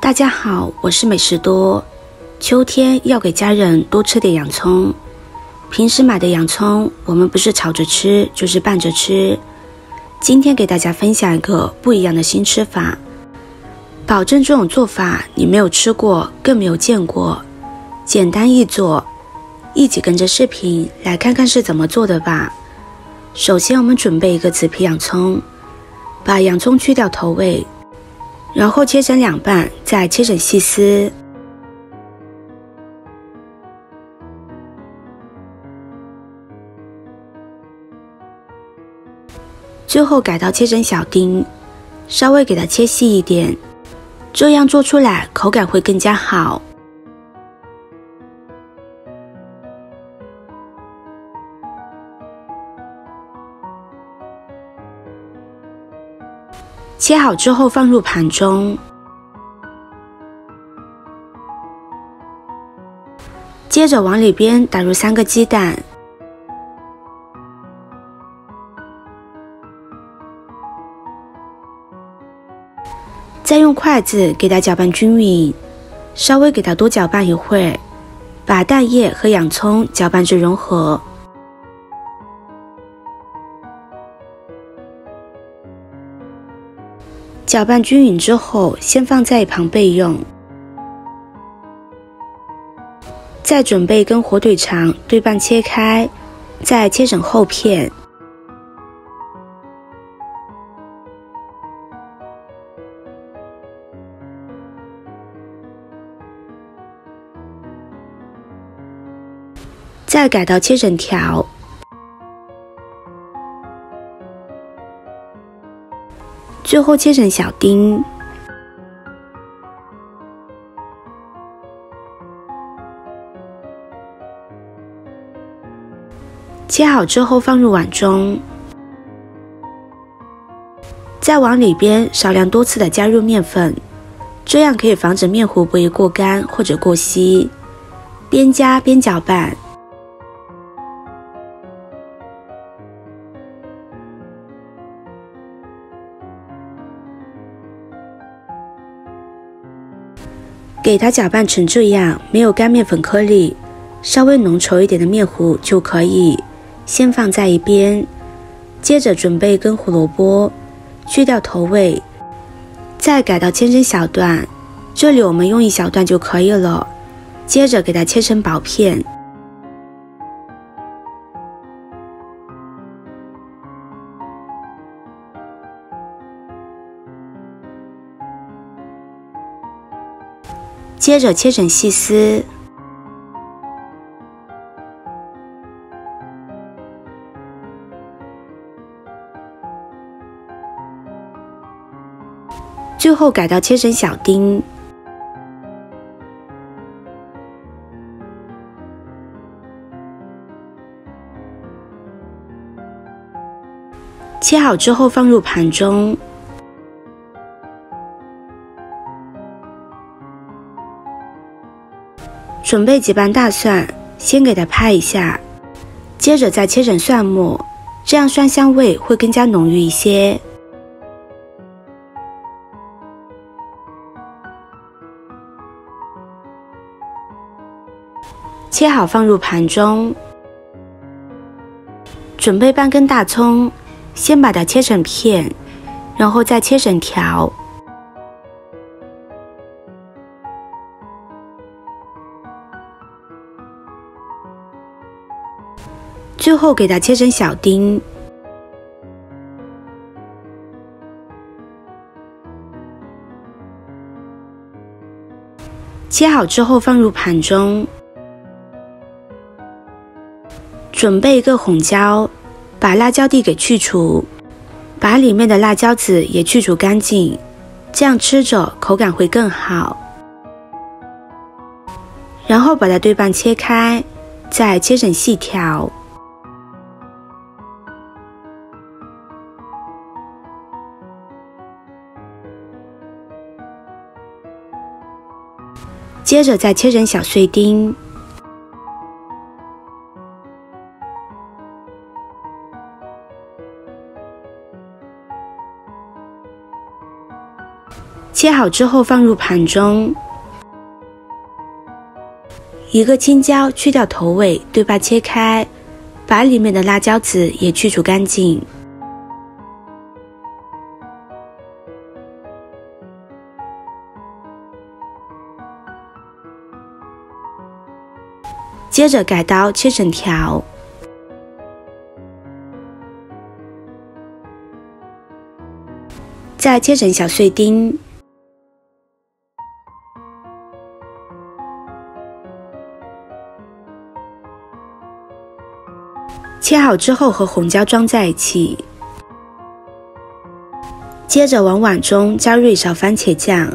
大家好，我是美食多。秋天要给家人多吃点洋葱。平时买的洋葱，我们不是炒着吃，就是拌着吃。今天给大家分享一个不一样的新吃法，保证这种做法你没有吃过，更没有见过，简单易做。一起跟着视频来看看是怎么做的吧。首先我们准备一个紫皮洋葱，把洋葱去掉头尾，然后切成两半，再切成细丝。最后改刀切成小丁，稍微给它切细一点，这样做出来口感会更加好。切好之后放入盘中，接着往里边打入3个鸡蛋，再用筷子给它搅拌均匀，稍微给它多搅拌一会儿，把蛋液和洋葱搅拌至融合。搅拌均匀之后，先放在一旁备用。再准备一根火腿肠，对半切开，再切成厚片。再改刀切成条。最后切成小丁，切好之后放入碗中，再往里边少量多次的加入面粉，这样可以防止面糊不易过干或者过稀，边加边搅拌。给它搅拌成这样，没有干面粉颗粒，稍微浓稠一点的面糊就可以，先放在一边。接着准备一根胡萝卜，去掉头尾，再改刀切成小段，这里我们用1小段就可以了。接着给它切成薄片。接着切成细丝，最后改刀切成小丁。切好之后放入盘中。准备几瓣大蒜，先给它拍一下，接着再切成蒜末，这样蒜香味会更加浓郁一些。切好放入盘中。准备半根大葱，先把它切成片，然后再切成条。最后给它切成小丁。切好之后放入盘中。准备一个红椒，把辣椒蒂给去除，把里面的辣椒籽也去除干净，这样吃着口感会更好。然后把它对半切开，再切成细条。接着再切成小碎丁。切好之后放入盘中。一个青椒去掉头尾，对半切开，把里面的辣椒籽也去除干净。接着改刀切成条，再切成小碎丁。切好之后和红椒装在一起，接着往碗中加入1勺番茄酱、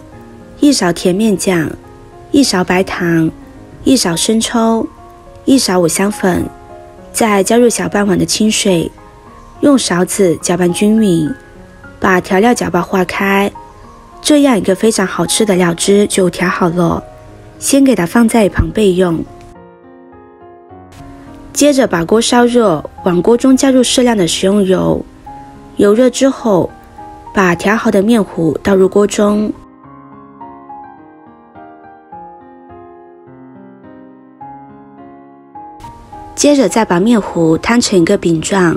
1勺甜面酱、1勺白糖、1勺生抽、1勺五香粉，再加入小半碗的清水，用勺子搅拌均匀，把调料搅拌化开，这样一个非常好吃的料汁就调好了，先给它放在一旁备用。接着把锅烧热，往锅中加入适量的食用油，油热之后，把调好的面糊倒入锅中，接着再把面糊摊成一个饼状，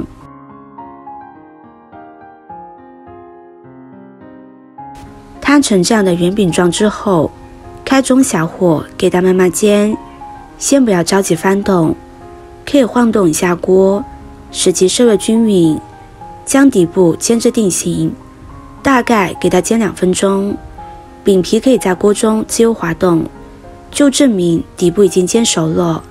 摊成这样的圆饼状之后，开中小火给它慢慢煎，先不要着急翻动，可以晃动一下锅，使其受热均匀，将底部煎至定型，大概给它煎2分钟。饼皮可以在锅中自由滑动，就证明底部已经煎熟了。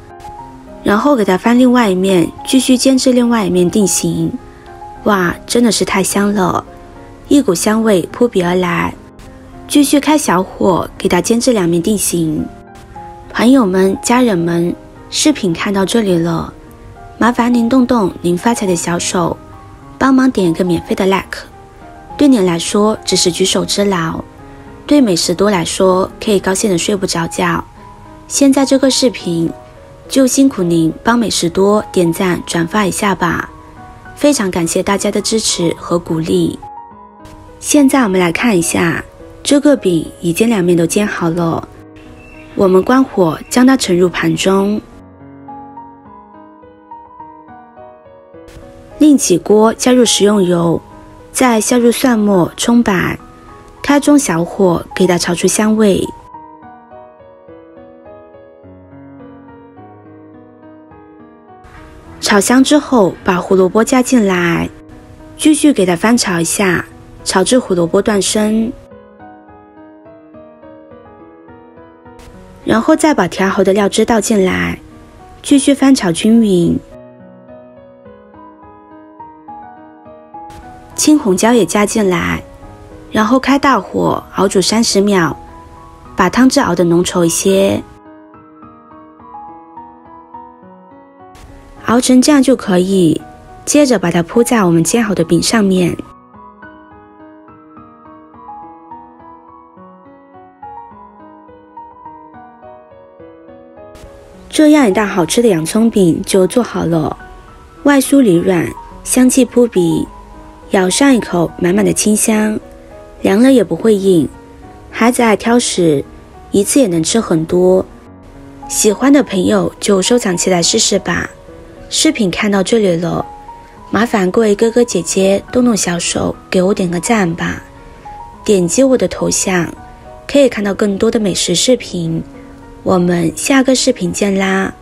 然后给它翻另外一面，继续煎至另外一面定型。哇，真的是太香了，一股香味扑鼻而来。继续开小火给它煎至2面定型。朋友们、家人们，视频看到这里了，麻烦您动动您发财的小手，帮忙点一个免费的 like， 对您来说只是举手之劳，对美食多来说可以高兴的睡不着觉。现在这个视频就辛苦您帮美食多点赞转发一下吧，非常感谢大家的支持和鼓励。现在我们来看一下，这个饼已经2面都煎好了，我们关火将它盛入盘中，另起锅加入食用油，再下入蒜末、葱白，开中小火给它炒出香味。炒香之后，把胡萝卜加进来，继续给它翻炒一下，炒至胡萝卜断生。然后再把调好的料汁倒进来，继续翻炒均匀。青红椒也加进来，然后开大火熬煮30秒，把汤汁熬得浓稠一些。熬成这样就可以，接着把它铺在我们煎好的饼上面。这样一道好吃的洋葱饼就做好了，外酥里软，香气扑鼻，咬上一口满满的清香，凉了也不会硬，孩子爱挑食，一次也能吃很多。喜欢的朋友就收藏起来试试吧。视频看到这里了，麻烦各位哥哥姐姐动动小手给我点个赞吧，点击我的头像可以看到更多的美食视频，我们下个视频见啦。